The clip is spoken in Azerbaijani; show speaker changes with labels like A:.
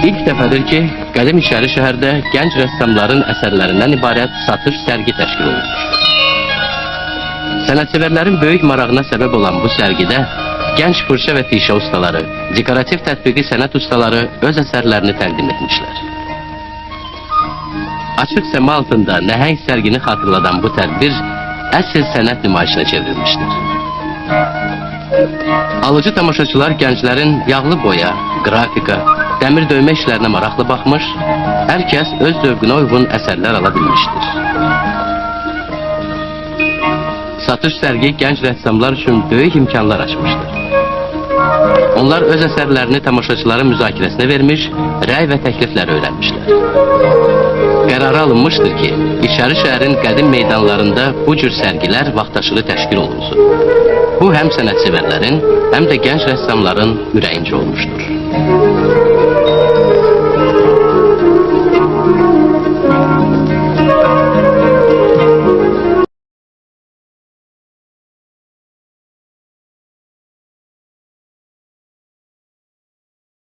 A: İlk dəfədir ki, qədim İçəri şəhərdə gənc rəssamların əsərlərindən ibarət satış sərgi təşkil olunur. Sənətsevərlərin böyük marağına səbəb olan bu sərgidə gənc fırça və tişə ustaları, dekorativ tətbiqi sənət ustaları öz əsərlərini təqdim etmişlər. Açıq səma altında nəhəng sərgini xatırladan bu tədbir əsl sənət nümayişinə çevrilmişdir. Alıcı tamaşaçılar gənclərin yağlı boya, qrafika, dəmir döymə işlərinə maraqlı baxmış, hər kəs öz zövqünə uyğun əsərlər ala bilmişdir. Satış sərgi gənc rəssamlar üçün böyük imkanlar açmışdır. Onlar öz əsərlərini tamaşaçıların müzakirəsinə vermiş, rəy və təkliflər öyrənmişlər. Qərara alınmışdır ki, İçəri şəhərin qədim meydanlarında bu cür sərgilər vaxtaşırı təşkil olunsun. Bu həm sənətsevərlərin, həm də gənc rəssamların ürəyincə olmuşdur.